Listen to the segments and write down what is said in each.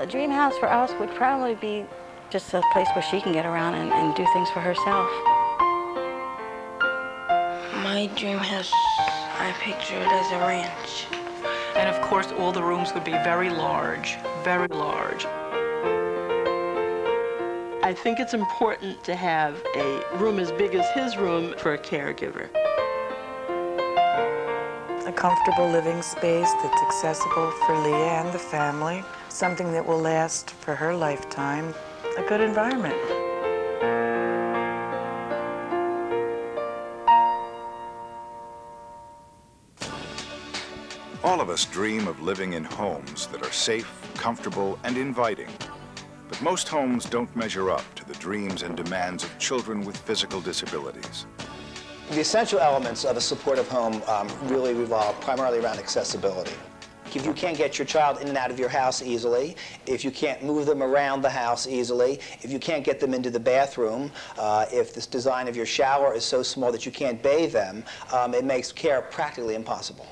A dream house for us would probably be just a place where she can get around and do things for herself. My dream house, I picture it as a ranch. And of course, all the rooms would be very large, very large. I think it's important to have a room as big as his room for a caregiver. A comfortable living space that's accessible for Leah and the family, something that will last for her lifetime, a good environment. All of us dream of living in homes that are safe, comfortable, and inviting. But most homes don't measure up to the dreams and demands of children with physical disabilities. The essential elements of a supportive home really revolve primarily around accessibility. If you can't get your child in and out of your house easily, if you can't move them around the house easily, if you can't get them into the bathroom, if this design of your shower is so small that you can't bathe them, it makes care practically impossible.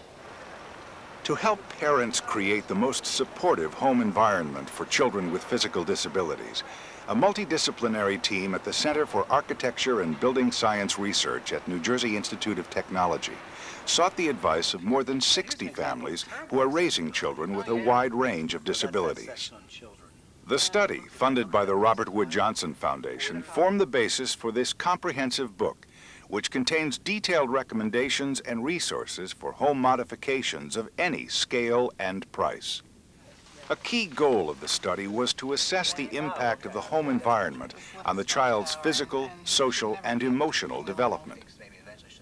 To help parents create the most supportive home environment for children with physical disabilities, a multidisciplinary team at the Center for Architecture and Building Science Research at New Jersey Institute of Technology sought the advice of more than 60 families who are raising children with a wide range of disabilities. The study, funded by the Robert Wood Johnson Foundation, formed the basis for this comprehensive book, which contains detailed recommendations and resources for home modifications of any scale and price. A key goal of the study was to assess the impact of the home environment on the child's physical, social, and emotional development.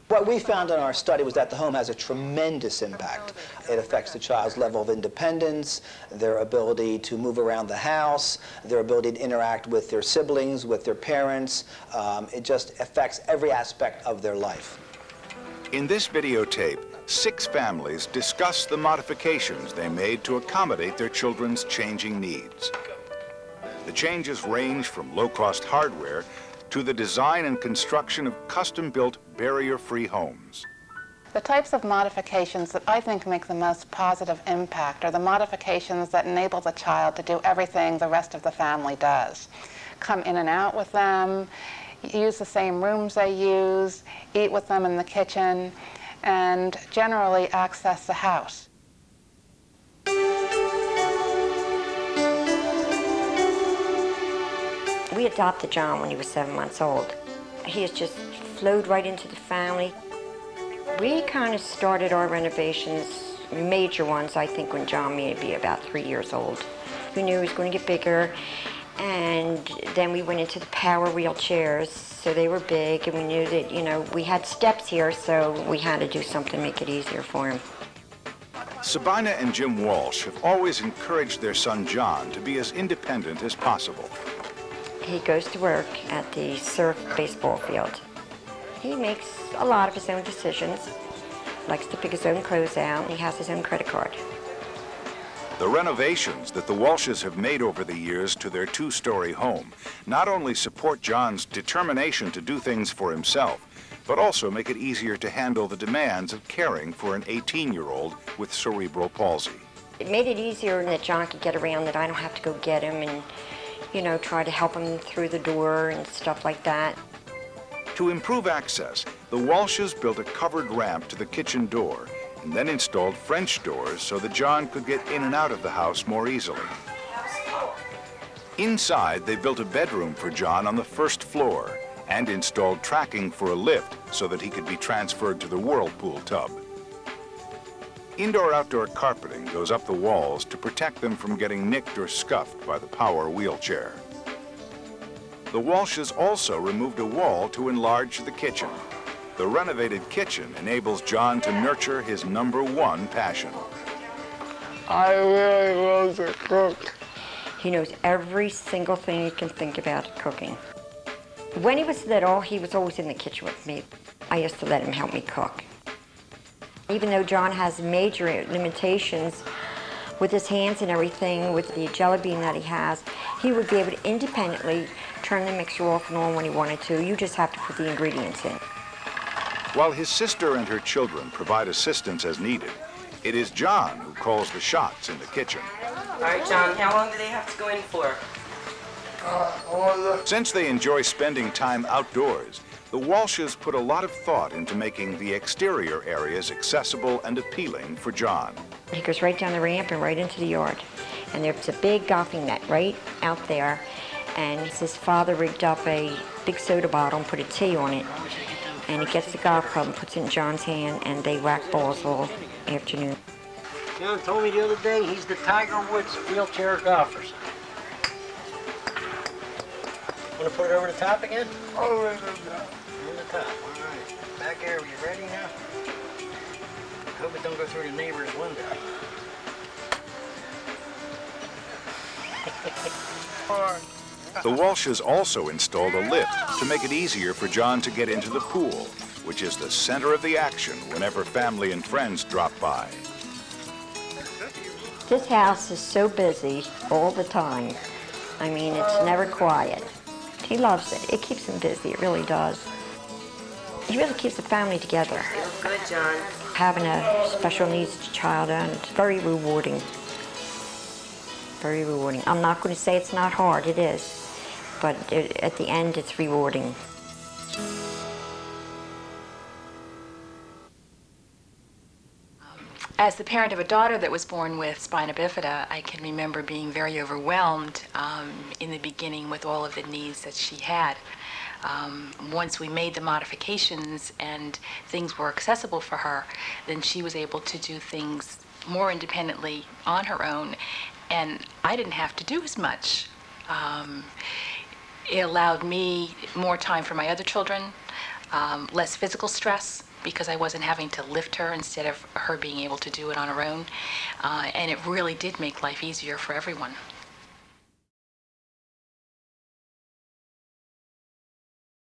What we found in our study was that the home has a tremendous impact. It affects the child's level of independence, their ability to move around the house, their ability to interact with their siblings, with their parents. It just affects every aspect of their life. In this videotape, 6 families discuss the modifications they made to accommodate their children's changing needs. The changes range from low-cost hardware to the design and construction of custom-built, barrier-free homes. The types of modifications that I think make the most positive impact are the modifications that enable the child to do everything the rest of the family does. Come in and out with them, use the same rooms they use, eat with them in the kitchen, and generally access the house. We adopted John when he was 7 months old. He has just flowed right into the family. We kind of started our renovations, major ones, I think, when John may be about 3 years old. We knew he was going to get bigger, and then we went into the power wheelchairs, so they were big, and we knew that, you know, we had steps here, so we had to do something to make it easier for him. Sabina and Jim Walsh have always encouraged their son John to be as independent as possible. He goes to work at the surf baseball field. He makes a lot of his own decisions, likes to pick his own clothes out, he has his own credit card. The renovations that the Walshes have made over the years to their 2-story home not only support John's determination to do things for himself, but also make it easier to handle the demands of caring for an 18-year-old with cerebral palsy. It made it easier that John could get around, that I don't have to go get him and, you know, try to help him through the door and stuff like that. To improve access, the Walshes built a covered ramp to the kitchen door and then installed French doors so that John could get in and out of the house more easily. Inside, they built a bedroom for John on the 1st floor and installed tracking for a lift so that he could be transferred to the whirlpool tub. Indoor-outdoor carpeting goes up the walls to protect them from getting nicked or scuffed by the power wheelchair. The Walshes also removed a wall to enlarge the kitchen. The renovated kitchen enables John to nurture his #1 passion. I really love to cook. He knows every single thing you can think about cooking. When he was little, he was always in the kitchen with me. I used to let him help me cook. Even though John has major limitations with his hands and everything, with the jelly bean that he has, he would be able to independently turn the mixer off and on when he wanted to. You just have to put the ingredients in. While his sister and her children provide assistance as needed, it is John who calls the shots in the kitchen. All right, John, how long do they have to go in for? Since they enjoy spending time outdoors, the Walshes put a lot of thought into making the exterior areas accessible and appealing for John. He goes right down the ramp and right into the yard. And there's a big golfing net right out there. And his father rigged up a big soda bottle and put a T on it. And he gets the golf club and puts it in John's hand, and they whack balls all afternoon. John told me the other day he's the Tiger Woods of wheelchair golfers. Want to put it over the top again? Over the top. Over the top. All right. Back here, are you ready now? Hope it don't go through the neighbor's window. The Walshes also installed a lift to make it easier for John to get into the pool, which is the center of the action whenever family and friends drop by. This house is so busy all the time. I mean, it's never quiet. He loves it. It keeps him busy. It really does. He really keeps the family together. You look good, John. Having a special needs child, and it's very rewarding. Very rewarding. I'm not going to say it's not hard. It is. But at the end, it's rewarding. As the parent of a daughter that was born with spina bifida, I can remember being very overwhelmed in the beginning with all of the needs that she had. Once we made the modifications and things were accessible for her, then she was able to do things more independently on her own, and I didn't have to do as much. It allowed me more time for my other children, less physical stress, because I wasn't having to lift her instead of her being able to do it on her own. And it really did make life easier for everyone.